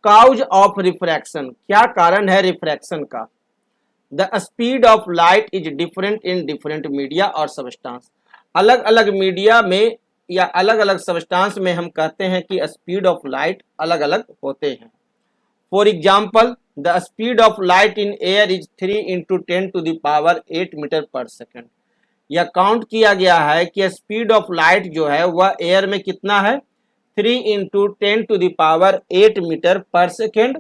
Cause of refraction, क्या कारण है रिफ्रैक्शन का? The speed of light is different in different media और सबस्टांस, अलग अलग मीडिया में या अलग अलग सबस्टांस में हम कहते हैं कि स्पीड ऑफ लाइट अलग अलग होते हैं। For example the speed of light in air is 3 into 10⁸ meter per second. यह काउंट किया गया है कि स्पीड ऑफ लाइट जो है वह एयर में कितना है, 3 into 10⁸ meter per second,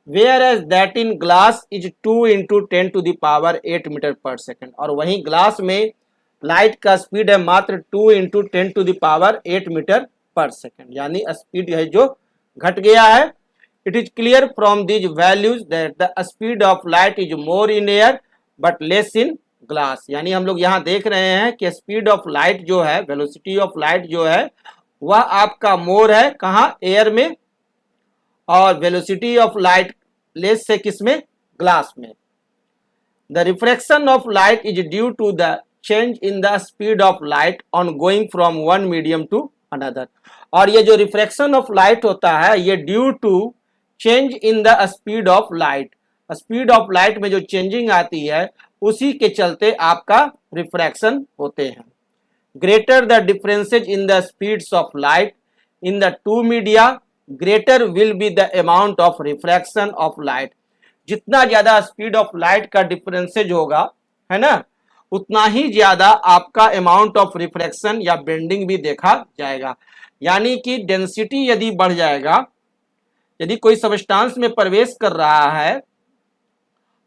whereas that in glass is 2 into 10⁸ meter per second. और वहीं ग्लास में लाइट का स्पीड है मात्र 2 इंटू 10⁸ मीटर पर सेकेंड, यानी स्पीड है जो घट गया है। It is clear from these values that the speed of light is more in air but less in glass, यानी हम लोग यहाँ देख रहे हैं कि स्पीड ऑफ लाइट जो है, वेलोसिटी ऑफ लाइट जो है वह आपका मोर है कहाँ, एयर में, और वेलोसिटी ऑफ लाइट लेस से किसमें, ग्लास में। The refraction of light is due to the change in the speed of light on going from one medium to another. और ये जो रिफ्रैक्शन ऑफ लाइट होता है ये due to change in the speed of light, speed of light में जो changing आती है उसी के चलते आपका रिफ्रैक्शन होते हैं। Greater the differences in the speeds of light in the two media greater will be the amount of refraction of light. जितना ज्यादा स्पीड ऑफ लाइट का डिफरेंसेज होगा, है ना, उतना ही ज्यादा आपका अमाउंट ऑफ रिफ्रैक्शन या बेंडिंग भी देखा जाएगा। यानी कि डेंसिटी यदि बढ़ जाएगा, यदि कोई सबस्टांस में प्रवेश कर रहा है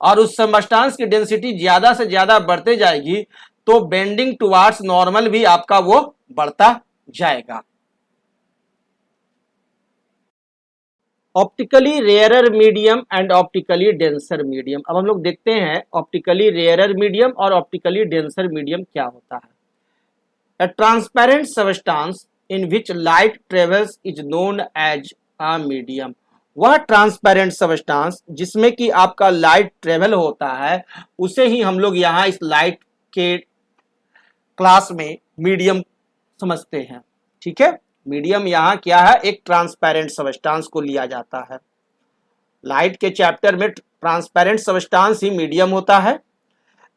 और उस सबस्टांस की डेंसिटी ज्यादा से ज्यादा बढ़ते जाएगी तो बेंडिंग टुवार्ड्स नॉर्मल भी आपका वो बढ़ता जाएगा। Optically rarer medium and optically denser medium. अब हम लोग देखते हैं ऑप्टिकली रेयरर मीडियम और ऑप्टिकली डेंसर मीडियम क्या होता है। A transparent substance in which light travels is known as a medium। वह ट्रांसपेरेंट सबस्टांस जिसमें कि आपका लाइट ट्रेवल होता है उसे ही हम लोग यहाँ इस लाइट के क्लास में मीडियम समझते हैं। ठीक है, मीडियम यहाँ क्या है, एक ट्रांसपेरेंट सबस्टांस को लिया जाता है। लाइट के चैप्टर में ट्रांसपेरेंट सबस्टांस ही मीडियम होता है।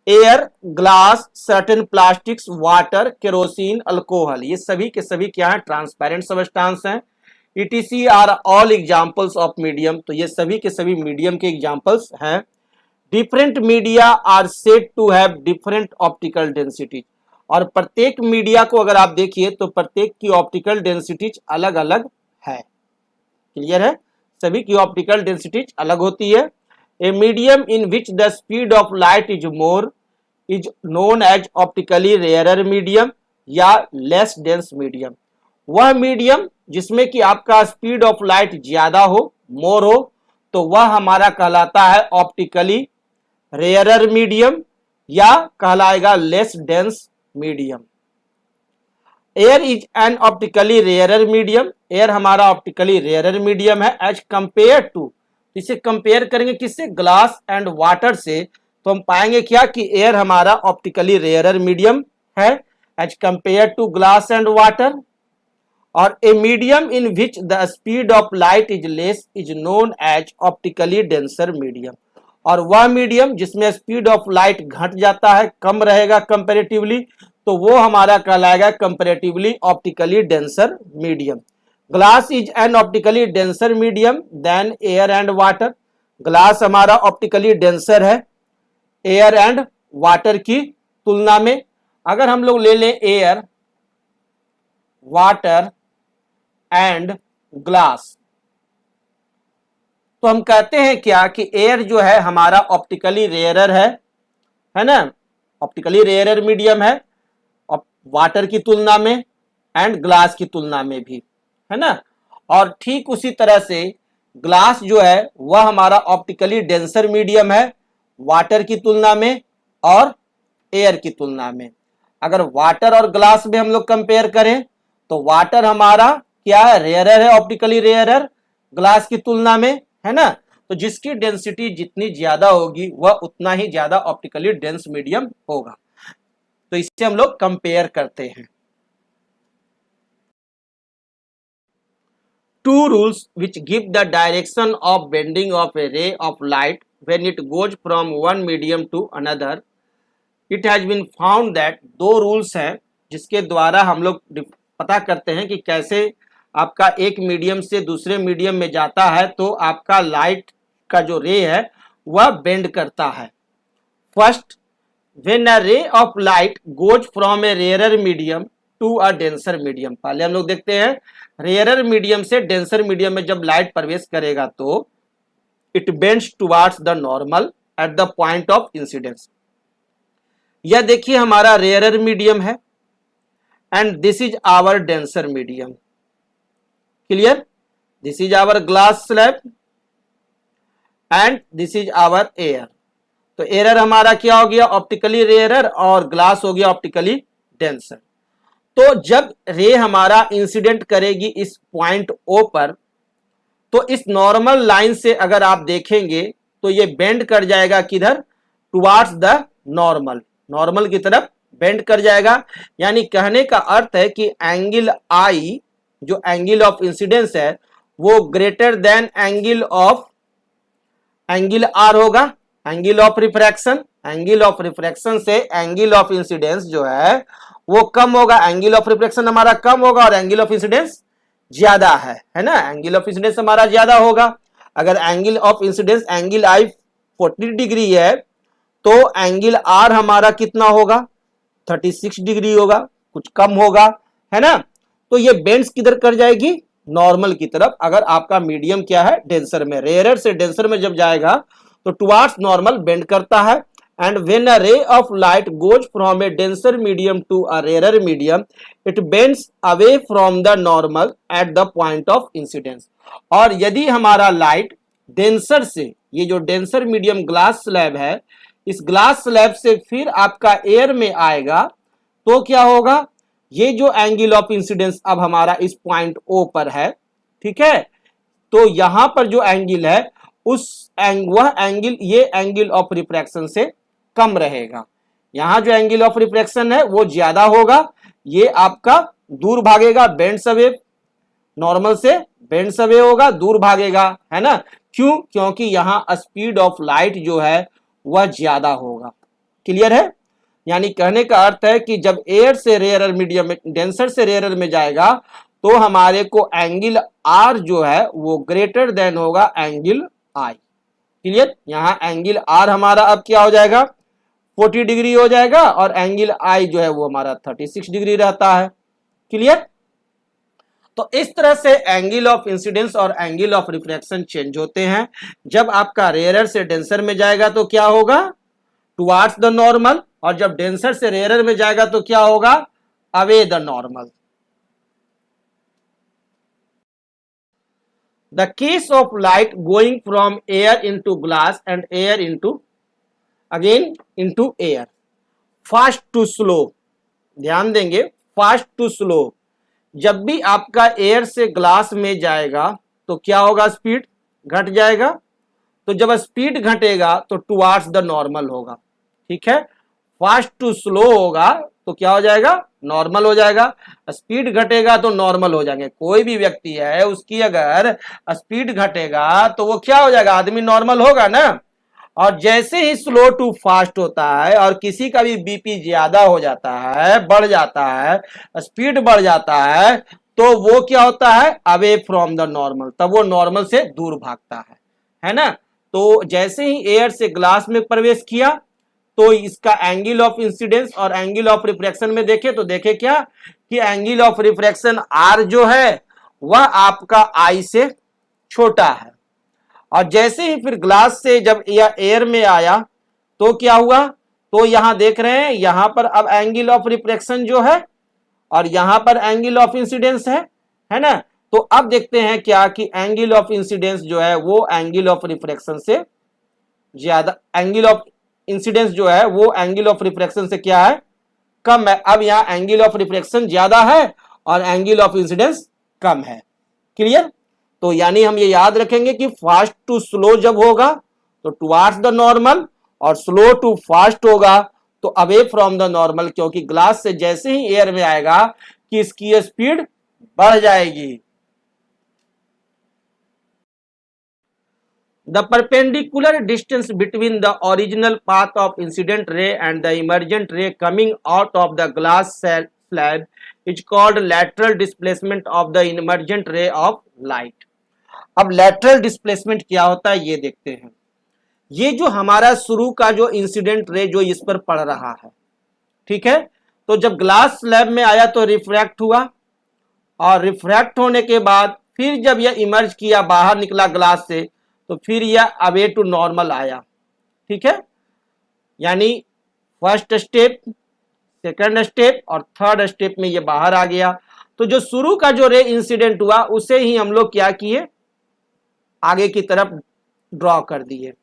Air, glass, certain plastics, water, kerosene, alcohol, ये सभी के सभी क्या है, ट्रांसपेरेंट सबस्टांस हैं। ETC are all examples of medium, तो ये सभी के सभी मीडियम के एग्जाम्पल्स हैं। Different media are said to have different optical densities, और प्रत्येक मीडिया को अगर आप देखिए तो प्रत्येक की ऑप्टिकल डेंसिटीज अलग अलग है। क्लियर है, सभी की ऑप्टिकल डेंसिटीज अलग होती है। A medium in which the speed of light is more is known as optically rarer medium या लेस डेंस मीडियम। वह मीडियम जिसमें कि आपका स्पीड ऑफ लाइट ज्यादा हो, मोर हो, तो वह हमारा कहलाता है ऑप्टिकली रेयरर मीडियम या कहलाएगा less dense medium. Air is an optically rarer medium, air हमारा ऑप्टिकली रेयरर मीडियम है एज कंपेयर टू, इसे कंपेयर करेंगे किससे, ग्लास एंड वाटर से, तो हम पाएंगे क्या कि एयर हमारा ऑप्टिकली रेयरर मीडियम है as compared to glass and water. और a medium in which the speed of light is less is known as optically denser medium, और वह मीडियम जिसमें स्पीड ऑफ लाइट घट जाता है, कम रहेगा कंपेरेटिवली, तो वो हमारा कहलाएगा comparatively optically denser medium. Glass is an optically denser medium than air and water, ग्लास हमारा ऑप्टिकली डेंसर है एयर एंड वाटर की तुलना में। अगर हम लोग ले लें एयर, वाटर एंड ग्लास, तो हम कहते हैं क्या कि एयर जो है हमारा ऑप्टिकली रेयरर है ना, ऑप्टिकली रेयरर मीडियम है वाटर की तुलना में एंड ग्लास की तुलना में भी, है ना। और ठीक उसी तरह से ग्लास जो है वह हमारा ऑप्टिकली डेंसर मीडियम है वाटर की तुलना में और एयर की तुलना में। अगर वाटर और ग्लास में हम लोग कंपेयर करें तो वाटर हमारा क्या है, रेयरर है, ऑप्टिकली रेयरर ग्लास की तुलना में, है ना। तो जिसकी डेंसिटी जितनी ज्यादा होगी वह उतना ही ज्यादा ऑप्टिकली डेंस मीडियम होगा, तो इससे हम लोग कंपेयर करते हैं। two rules which give the direction of bending of a ray of light when it goes from one medium to another. It has been found that दो रूल्स हैं जिसके द्वारा हम लोग पता करते हैं कि कैसे आपका एक मीडियम से दूसरे मीडियम में जाता है तो आपका लाइट का जो रे है वह बेंड करता है. First, when a ray of light goes from a rarer medium to a denser medium. पहले हम लोग देखते हैं रेयरर मीडियम से डेंसर मीडियम में जब लाइट प्रवेश करेगा तो it bends towards the normal at the point of incidence. यह देखिए हमारा रेयरर मीडियम है and this is our denser medium. Clear? This is our glass slab and this is our air. तो एरर हमारा क्या हो गया? ऑप्टिकली रेयरर, और ग्लास हो गया ऑप्टिकली डेंसर. तो जब रे हमारा इंसिडेंट करेगी इस पॉइंट ओ पर तो इस नॉर्मल लाइन से अगर आप देखेंगे तो ये बेंड कर जाएगा किधर? Towards the normal. नॉर्मल की तरफ बेंड कर जाएगा. यानी कहने का अर्थ है कि एंगल आई जो एंगल ऑफ इंसिडेंस है वो ग्रेटर देन एंगल आर होगा. Angle of refraction, angle of refraction से एंगल ऑफ इंसिडेंस जो है वो कम होगा. एंगल ऑफ रिफ्रैक्शन हमारा कम होगा और एंगल ऑफ इंसिडेंस ज्यादा है ना. एंगल ऑफ इंसिडेंस हमारा ज्यादा होगा. अगर angle of incidence angle I 40 degree है तो एंगल आर हमारा कितना होगा? 36 डिग्री होगा, कुछ कम होगा, है ना. तो ये बेंड्स किधर कर जाएगी? नॉर्मल की तरफ. अगर आपका मीडियम क्या है? डेंसर में. रेयरर से डेंसर में जब जाएगा तो टुवर्ड्स नॉर्मल बेंड करता है. And when a ray of light goes from a denser medium to a rarer medium it bends away from the normal at the point of incidence. और यदि हमारा लाइट डेंसर से, ये जो denser medium glass slab है, इस glass slab से फिर आपका एयर में आएगा तो क्या होगा? ये जो एंगल ऑफ इंसिडेंस अब हमारा इस पॉइंट ओ पर है, ठीक है, तो यहां पर जो एंगल है वह एंगल ये एंगल ऑफ रिफ्रैक्शन से कम रहेगा. यहां जो एंगल ऑफ रिफ्रैक्शन है वो ज्यादा होगा. ये आपका दूर भागेगा, बेंड्स अवे, नॉर्मल से बेंड्स अवे होगा, दूर भागेगा, है ना. क्यों? क्योंकि यहां स्पीड ऑफ लाइट जो है वह ज्यादा होगा. क्लियर है? यानी कहने का अर्थ है कि जब एयर से रेयरर मीडियम में, डेंसर से रेयरर में जाएगा तो हमारे को एंगल आर जो है वो ग्रेटर देन होगा एंगल आई. क्लियर? यहां एंगल आर हमारा अब क्या हो जाएगा? 40 डिग्री हो जाएगा और एंगल आई जो है वो हमारा 36 डिग्री रहता है. क्लियर? तो इस तरह से एंगल ऑफ इंसिडेंस और एंगल ऑफ रिफ्रैक्शन चेंज होते हैं. जब आपका रेयरर से डेंसर में जाएगा तो क्या होगा? Towards the normal. और जब डेंसर से रेयरर में जाएगा तो क्या होगा? Away the normal. The case of light going from air into glass and air into air. Fast to slow. ध्यान देंगे, फास्ट टू स्लो. जब भी आपका एयर से ग्लास में जाएगा तो क्या होगा? स्पीड घट जाएगा. तो जब स्पीड घटेगा तो टुवर्ड्स द नॉर्मल होगा. ठीक है? फास्ट टू स्लो होगा तो क्या हो जाएगा? नॉर्मल हो जाएगा. स्पीड घटेगा तो नॉर्मल हो जाएंगे. कोई भी व्यक्ति है उसकी अगर स्पीड घटेगा तो वो क्या हो जाएगा? आदमी नॉर्मल होगा ना. और जैसे ही स्लो टू फास्ट होता है और किसी का भी बीपी ज्यादा हो जाता है, बढ़ जाता है, स्पीड बढ़ जाता है, तो वो क्या होता है? Away from the normal. तब वो नॉर्मल से दूर भागता है ना. तो जैसे ही एयर से ग्लास में प्रवेश किया तो इसका एंगल ऑफ इंसिडेंस और एंगल ऑफ रिफ्रैक्शन में देखे तो देखे क्या कि एंगल ऑफ रिफ्रैक्शन आर जो है वह आपका आई से छोटा है. और जैसे ही फिर ग्लास से जब एयर में आया तो क्या हुआ? तो यहां देख रहे हैं, यहां पर अब एंगल ऑफ रिफ्रैक्शन जो है और यहां पर एंगल ऑफ इंसिडेंस है ना. तो अब देखते हैं क्या कि एंगल ऑफ इंसिडेंस जो है वो एंगल ऑफ रिफ्रैक्शन से ज्यादा, एंगल ऑफ इंसिडेंस जो है वो एंगल ऑफ रिफ्रैक्शन से क्या है? कम है. अब यहां एंगल ऑफ रिफ्रैक्शन ज्यादा है और एंगल ऑफ इंसिडेंस कम है. क्लियर? तो यानी हम ये याद रखेंगे कि फास्ट टू स्लो जब होगा तो टुवर्ड्स द नॉर्मल, और स्लो टू फास्ट होगा तो अवे फ्रॉम द नॉर्मल. क्योंकि ग्लास से जैसे ही एयर में आएगा कि इसकी स्पीड बढ़ जाएगी. The perpendicular distance between the original path of incident ray and the emergent ray coming out of the glass slab is called lateral displacement of the emergent ray of light. अब lateral displacement क्या होता है ये देखते हैं। ये जो हमारा शुरू का जो इंसिडेंट रे जो इस पर पड़ रहा है, ठीक है, तो जब ग्लास स्लैब में आया तो रिफ्रैक्ट हुआ, और रिफ्रैक्ट होने के बाद फिर जब यह इमर्ज किया, बाहर निकला ग्लास से, तो फिर यह अवे टू नॉर्मल आया, ठीक है। यानी फर्स्ट स्टेप, सेकंड स्टेप और थर्ड स्टेप में ये बाहर आ गया। तो जो शुरू का जो रे इंसिडेंट हुआ उसे ही हम लोग क्या किए, आगे की तरफ ड्रॉ कर दिए।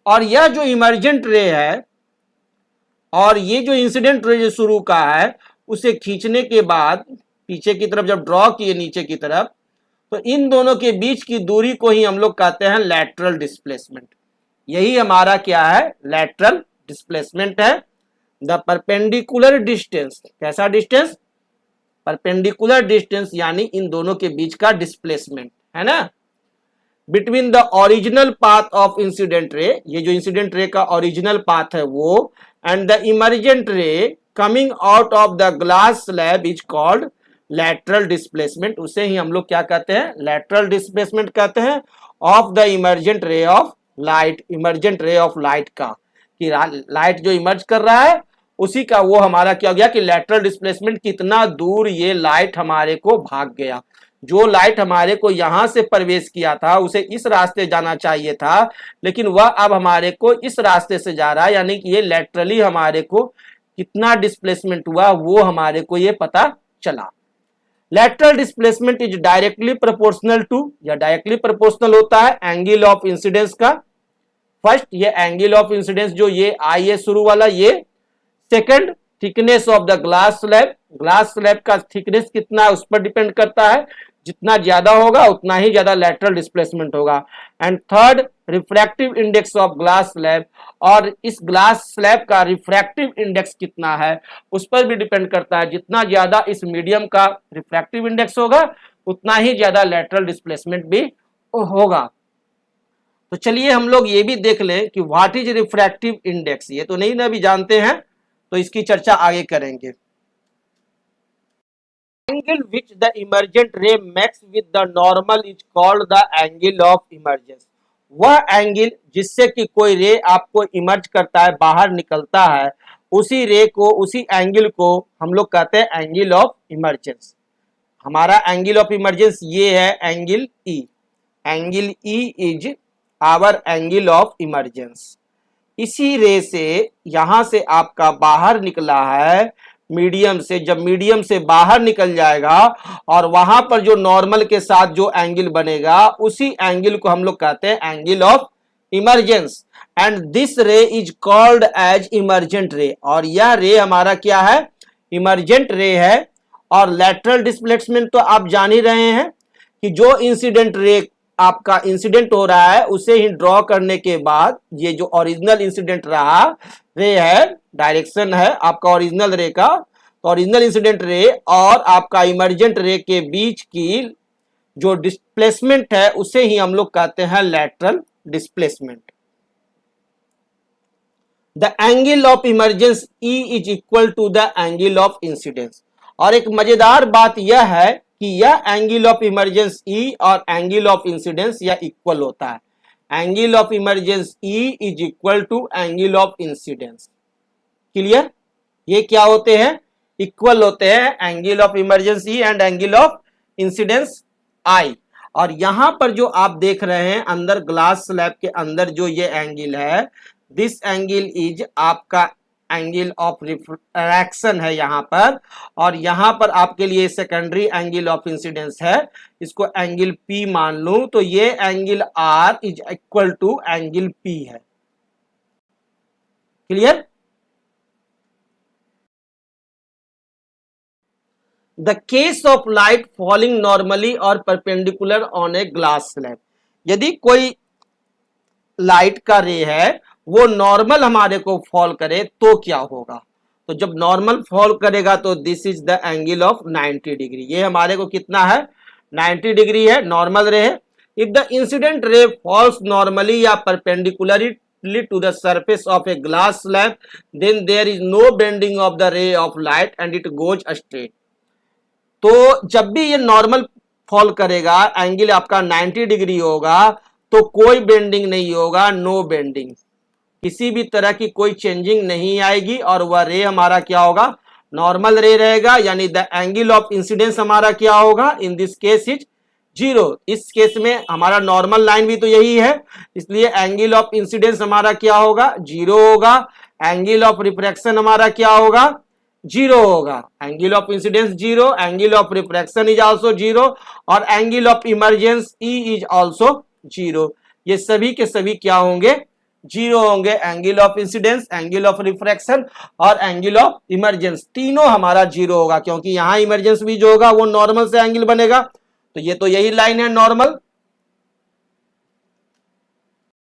और यह जो इमर्जेंट रे है और ये जो इंसिडेंट रे जो शुरू का है, उसे खींचने के बाद पीछे की तरफ जब ड्रॉ किए नीचे की तरफ, तो इन दोनों के बीच की दूरी को ही हम लोग कहते हैं लैटरल डिस्प्लेसमेंट। यही हमारा क्या है, लैटरल डिस्प्लेसमेंट है। द परपेंडिकुलर डिस्टेंस, कैसा डिस्टेंस, परपेंडिकुलर डिस्टेंस, यानी इन दोनों के बीच का डिस्प्लेसमेंट है ना, between the original path of incident ray, ये जो इंसिडेंट रे का ओरिजिनल पाथ है वो, and the emergent ray coming out of the glass slab is called lateral displacement. उसे ही हम लोग क्या कहते हैं, लैटरल डिस्प्लेसमेंट कहते हैं ऑफ द इमर्जेंट रे ऑफ लाइट, इमर्जेंट रे ऑफ लाइट का, कि लाइट जो इमर्ज कर रहा है उसी का वो हमारा क्या हो गया कि लैटरल डिस्प्लेसमेंट, कितना दूर ये लाइट हमारे को भाग गया। जो लाइट हमारे को यहां से प्रवेश किया था उसे इस रास्ते जाना चाहिए था, लेकिन वह अब हमारे को इस रास्ते से जा रहा है, यानी कि ये लैटरली हमारे को कितना डिस्प्लेसमेंट हुआ वो हमारे को ये पता चला। Lateral displacement is directly proportional to, या डायरेक्टली प्रोपोर्शनल होता है एंगल ऑफ इंसिडेंस का। फर्स्ट ये एंगल ऑफ इंसिडेंस जो ये आई है शुरू वाला ये, second thickness of the glass slab, glass slab का थिकनेस कितना है उस पर डिपेंड करता है, जितना ज्यादा होगा उतना ही ज्यादा लैटरल डिस्प्लेसमेंट होगा। And third refractive index of glass slab, और इस ग्लास स्लैब का रिफ्रैक्टिव इंडेक्स कितना है उस पर भी डिपेंड करता है, जितना ज्यादा इस मीडियम का रिफ्रैक्टिव इंडेक्स होगा उतना ही ज्यादा लैटरल डिस्प्लेसमेंट भी होगा। तो चलिए हम लोग ये भी देख लें कि व्हाट इज रिफ्रैक्टिव इंडेक्स, ये तो नहीं ना अभी जानते हैं, तो इसकी चर्चा आगे करेंगे। एंगल विच द इमर्जेंट रे makes with the normal is called the angle of emergence. वह एंगल जिससे कि कोई रे आपको इमर्ज करता है, बाहर निकलता है, उसी रे को, उसी एंगल को हम लोग कहते हैं एंगल ऑफ इमर्जेंस। हमारा एंगल ऑफ इमर्जेंस ये है angle E, angle E is hour angle of emergence. इसी रे से यहां से आपका बाहर निकला है मीडियम से, जब मीडियम से बाहर निकल जाएगा और वहां पर जो नॉर्मल के साथ जो एंगल बनेगा उसी एंगल को हम लोग कहते हैं angle of emergence. And this ray is called as emergent ray, और यह रे हमारा क्या है, इमर्जेंट रे है। और लैटरल डिस्प्लेसमेंट तो आप जान ही रहे हैं कि जो इंसिडेंट रे आपका इंसिडेंट हो रहा है उसे ही ड्रॉ करने के बाद ये जो ओरिजिनल इंसिडेंट रहा रे है, डायरेक्शन है आपका ओरिजिनल रे का, तो ओरिजिनल इंसिडेंट रे और आपका इमर्जेंट रे के बीच की जो डिस्प्लेसमेंट है उसे ही हम लोग कहते हैं lateral displacement. The angle of emergence E is equal to the angle of incidence. और एक मजेदार बात यह है कि यह एंगल ऑफ इमर्जेंस ई और एंगल ऑफ इंसिडेंस यह इक्वल होता है। Angle of emergence E is equal to angle of incidence. Clear, ये क्या होते हैं, इक्वल होते हैं, angle of emergence E and angle of incidence I. और यहां पर जो आप देख रहे हैं अंदर ग्लास स्लैब के अंदर जो ये एंगल है, दिस एंगल इज आपका एंगल ऑफ रिफ्रैक्शन है यहां पर, और यहां पर आपके लिए सेकेंडरी एंगल ऑफ इंसिडेंस है, इसको एंगल पी मान लूं, तो ये angle R is equal to angle P है। Clear. The case of light falling normally और perpendicular on a glass slab, यदि कोई लाइट का रे है वो नॉर्मल हमारे को फॉल करे तो क्या होगा, तो जब नॉर्मल फॉल करेगा तो this is the angle of 90 degree. ये हमारे को कितना है, 90 डिग्री है, नॉर्मल रे है। If the incident ray falls normally या perpendicularly to the surface of a glass slab, then there is no bending of the ray of light and it goes straight. तो जब भी ये normal fall करेगा, angle आपका 90 degree होगा, तो कोई बेंडिंग नहीं होगा, नो बेंडिंग, किसी भी तरह की कोई चेंजिंग नहीं आएगी और वह रे हमारा क्या होगा, नॉर्मल रे रहेगा, यानी द एंगल ऑफ इंसिडेंस हमारा क्या होगा, in this case is zero. इस केस में हमारा नॉर्मल लाइन भी तो यही है, इसलिए एंगल ऑफ इंसिडेंस हमारा क्या होगा, जीरो होगा। एंगल ऑफ रिफ्रैक्शन हमारा क्या होगा, जीरो होगा। Angle of incidence zero, angle of refraction is also zero, और angle of emergence E is also zero. ये सभी के सभी क्या होंगे, जीरो होंगे। Angle of incidence, angle of refraction और एंगल ऑफ इमर्जेंस, तीनों हमारा जीरो होगा, क्योंकि यहां इमर्जेंस भी जो होगा वो नॉर्मल से एंगल बनेगा। तो ये तो यही लाइन है नॉर्मल,